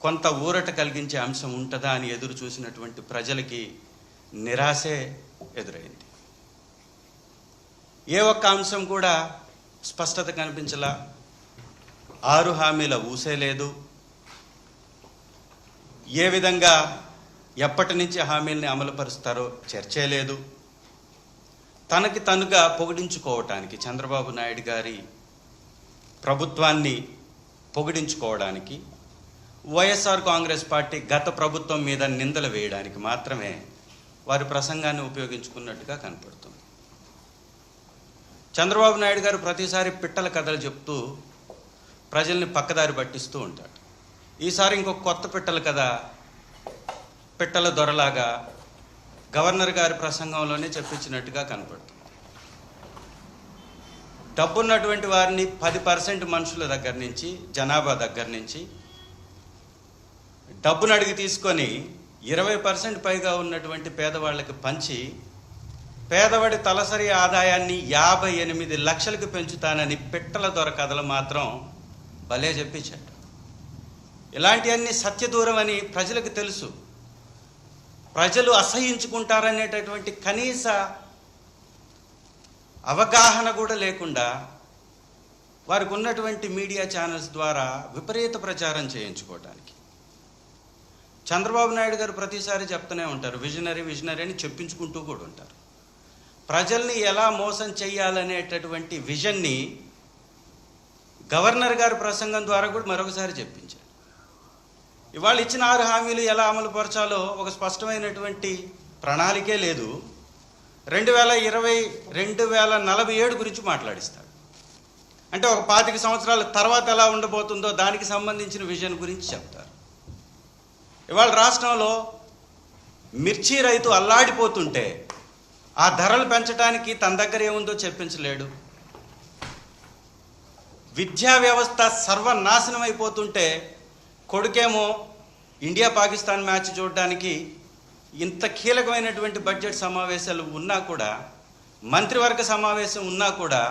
కొంత ఊరట కలిగించే అంశం ఉంటుందా అని ఎదురు చూసినటువంటి ప్రజలకి నిరాశే ఎదురైంది. ఏ ఒక్క అంశం కూడా స్పష్టత కనిపించలా. 6 హామీల ఊసే లేదు. ఏ విధంగా ఎప్పటి నుంచి హామీల్ని అమలుపరుస్తారో చర్చే లేదు. తనకి తనుగా పొగిడించుకోవటానికి, చంద్రబాబు నాయుడు గారి ప్రభుత్వాన్ని పొగిడించుకోవడానికి, వైఎస్ఆర్ కాంగ్రెస్ పార్టీ గత ప్రభుత్వం మీద నిందలు వేయడానికి మాత్రమే వారి ప్రసంగాన్ని ఉపయోగించుకున్నట్టుగా కనపడుతుంది. చంద్రబాబు నాయుడు గారు ప్రతిసారి పిట్టల కథలు చెప్తూ ప్రజల్ని పక్కదారి పట్టిస్తూ ఉంటాడు. ఈసారి ఇంకొక కొత్త పిట్టల కథ, పిట్టల దొరలాగా గవర్నర్ గారి ప్రసంగంలోనే చెప్పించినట్టుగా కనపడుతుంది. డబ్బున్నటువంటి వారిని 10% మనుషుల దగ్గర నుంచి, జనాభా దగ్గర నుంచి డబ్బును అడిగి తీసుకొని 20% పైగా ఉన్నటువంటి పేదవాళ్ళకి పంచి పేదవాడి తలసరి ఆదాయాన్ని 58 లక్షలకు పెంచుతానని పిట్టల దొర కథలు మాత్రం భలే చెప్పించాడు. ఇలాంటివన్నీ సత్యదూరం అని ప్రజలకు తెలుసు. ప్రజలు అసహ్యించుకుంటారనేటటువంటి కనీస అవగాహన కూడా లేకుండా వారికి ఉన్నటువంటి మీడియా ఛానల్స్ ద్వారా విపరీత ప్రచారం చేయించుకోవడానికి చంద్రబాబు నాయుడు గారు ప్రతిసారి చెప్తూనే ఉంటారు. విజనరీ అని చెప్పించుకుంటూ కూడా ఉంటారు. ప్రజల్ని ఎలా మోసం చేయాలనేటటువంటి విజన్ని గవర్నర్ గారి ప్రసంగం ద్వారా కూడా మరొకసారి చెప్పించారు. ఇవాళ ఇచ్చిన 6 హామీలు ఎలా అమలు పరచాలో ఒక స్పష్టమైనటువంటి ప్రణాళికే లేదు. 2020-2047 గురించి మాట్లాడిస్తాడు. అంటే ఒక 25 సంవత్సరాల తర్వాత ఎలా ఉండబోతుందో దానికి సంబంధించిన విజన్ గురించి చెప్తారు. ఇవాళ రాష్ట్రంలో మిర్చి రైతు అల్లాడిపోతుంటే ఆ ధరలు పెంచడానికి తన దగ్గర ఏముందో చెప్పించలేడు. విద్యా వ్యవస్థ సర్వనాశనం అయిపోతుంటే కొడుకేమో ఇండియా పాకిస్తాన్ మ్యాచ్ చూడడానికి ఇంత కీలకమైనటువంటి బడ్జెట్ సమావేశాలు ఉన్నా కూడా, మంత్రివర్గ సమావేశం ఉన్నా కూడా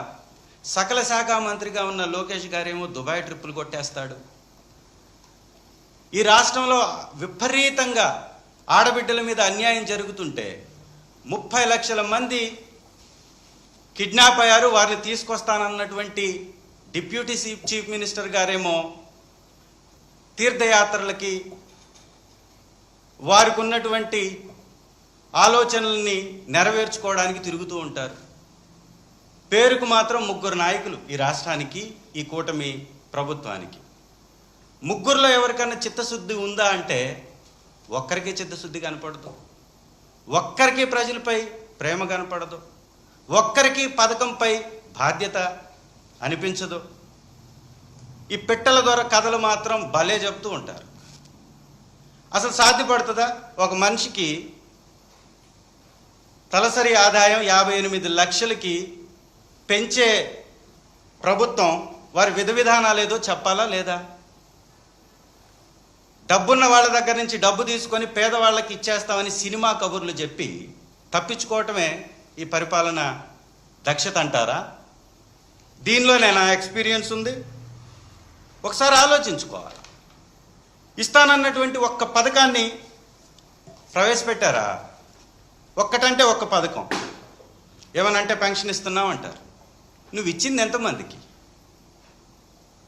సకల శాఖ మంత్రిగా ఉన్న లోకేష్ గారేమో దుబాయ్ ట్రిప్పులు కొట్టేస్తాడు. ఈ రాష్ట్రంలో విపరీతంగా ఆడబిడ్డల మీద అన్యాయం జరుగుతుంటే 30 లక్షల మంది కిడ్నాప్ అయ్యారు, వారిని తీసుకొస్తానన్నటువంటి డిప్యూటీ చీఫ్ మినిస్టర్ గారేమో తీర్థయాత్రలకి వారికి ఉన్నటువంటి ఆలోచనల్ని నెరవేర్చుకోవడానికి తిరుగుతూ ఉంటారు. పేరుకు మాత్రం 3 నాయకులు ఈ రాష్ట్రానికి, ఈ కూటమి ప్రభుత్వానికి. 3లో ఎవరికన్నా చిత్తశుద్ధి ఉందా అంటే ఒక్కరికి చిత్తశుద్ధి కనపడదు, ఒక్కరికి ప్రజలపై ప్రేమ కనపడదు, ఒక్కరికి పథకంపై బాధ్యత అనిపించదు. ఈ పిట్టల ద్వారా కథలు మాత్రం భలే చెప్తూ ఉంటారు. అసలు సాధ్యపడుతుందా? ఒక మనిషికి తలసరి ఆదాయం 58 లక్షలకి పెంచే ప్రభుత్వం వారి విధానాలు ఏదో చెప్పాలా లేదా? డబ్బున్న వాళ్ళ దగ్గర నుంచి డబ్బు తీసుకొని పేదవాళ్ళకి ఇచ్చేస్తామని సినిమా కబుర్లు చెప్పి తప్పించుకోవటమే ఈ పరిపాలన దక్షత అంటారా? దీనిలోనే నా ఎక్స్పీరియన్స్ ఉంది. ఒకసారి ఆలోచించుకోవాలి. ఇస్తానన్నటువంటి ఒక్క పథకాన్ని ప్రవేశపెట్టారా? ఒక్కటంటే ఒక్క పథకం. ఏమనంటే పెన్షన్ ఇస్తున్నావు అంటారు. నువ్వు ఇచ్చింది ఎంతమందికి?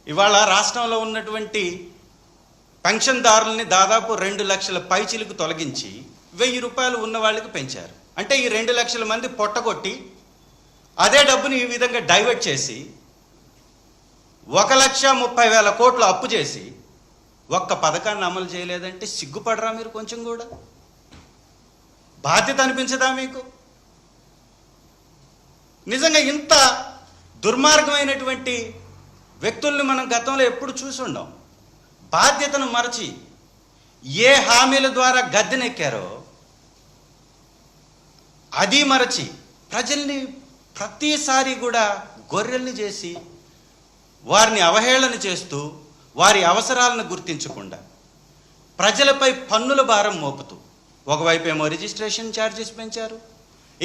ఇవాళ రాష్ట్రంలో ఉన్నటువంటి పెన్షన్దారుల్ని దాదాపు 2 లక్షల పైచిలకు తొలగించి 1000 రూపాయలు ఉన్న వాళ్ళకి పెంచారు. అంటే ఈ 2 లక్షల మంది పొట్టగొట్టి అదే డబ్బుని ఈ విధంగా డైవర్ట్ చేసి 1,30,000 కోట్లు అప్పు చేసి ఒక్క పథకాన్ని అమలు చేయలేదంటే సిగ్గుపడరా మీరు? కొంచెం కూడా బాధ్యత అనిపించదా మీకు? నిజంగా ఇంత దుర్మార్గమైనటువంటి వ్యక్తుల్ని మనం గతంలో ఎప్పుడు చూసి ఉండం. బాధ్యతను మరచి ఏ హామీల ద్వారా గద్దెనెక్కారో అది మరచి ప్రజల్ని ప్రతిసారి కూడా గొర్రెల్ని చేసి వారిని అవహేళన చేస్తూ వారి అవసరాలను గుర్తించకుండా ప్రజలపై పన్నుల భారం మోపుతూ ఒకవైపు ఏమో రిజిస్ట్రేషన్ ఛార్జెస్ పెంచారు,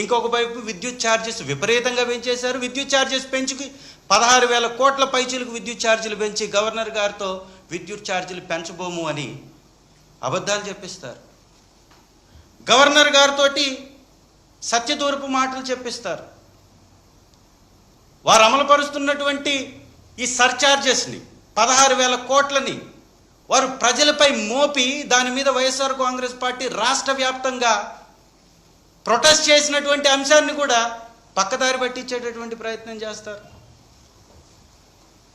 ఇంకొక వైపు విద్యుత్ ఛార్జెస్ విపరీతంగా పెంచేశారు. విద్యుత్ ఛార్జెస్ పెంచుకి 16,000 కోట్ల పైచీలకు విద్యుత్ ఛార్జీలు పెంచి గవర్నర్ గారితో విద్యుత్ ఛార్జీలు పెంచబోము అని అబద్ధాలు చెప్పిస్తారు. గవర్నర్ గారితో సత్యదూరపు మాటలు చెప్పిస్తారు. వారు అమలుపరుస్తున్నటువంటి ఈ సర్ఛార్జెస్ని 16,000 కోట్లని వారు ప్రజలపై మోపి దాని మీద వైఎస్ఆర్ కాంగ్రెస్ పార్టీ రాష్ట్ర వ్యాప్తంగా ప్రొటెస్ట్ చేసినటువంటి అంశాన్ని కూడా పక్కదారి పట్టించేటటువంటి ప్రయత్నం చేస్తారు.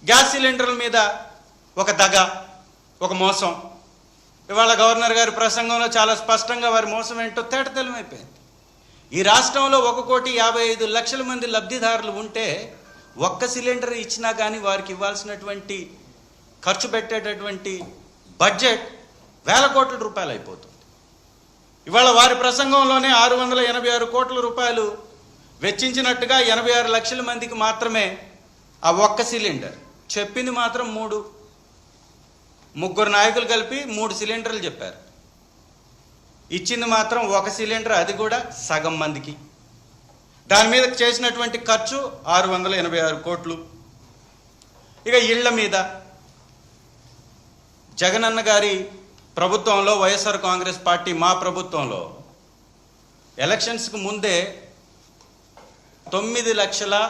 గ్యాస్ సిలిండర్ల మీద ఒక దగ, ఒక మోసం. ఇవాళ గవర్నర్ గారి ప్రసంగంలో చాలా స్పష్టంగా వారి మోసం ఏంటో తేటతెల్లమైపోయింది. ఈ రాష్ట్రంలో 1,55,00,000 మంది లబ్ధిదారులు ఉంటే ఒక్క సిలిండర్ ఇచ్చినా కానీ వారికి ఇవ్వాల్సినటువంటి ఖర్చు పెట్టేటటువంటి బడ్జెట్ వేల కోట్ల రూపాయలు అయిపోతుంది. ఇవాళ వారి ప్రసంగంలోనే 686 కోట్ల రూపాయలు వెచ్చించినట్టుగా 86 లక్షల మందికి మాత్రమే ఆ ఒక్క సిలిండర్. చెప్పింది మాత్రం 3 నాయకులు కలిపి 3 సిలిండర్లు చెప్పారు. ఇచ్చింది మాత్రం ఒక సిలిండర్, అది కూడా సగం మందికి. దాని మీద చేసినటువంటి ఖర్చు 686 కోట్లు. ఇక ఇళ్ల మీద జగనన్న గారి ప్రభుత్వంలో, వైఎస్ఆర్ కాంగ్రెస్ పార్టీ మా ప్రభుత్వంలో ఎలక్షన్స్కి ముందే 9,00,000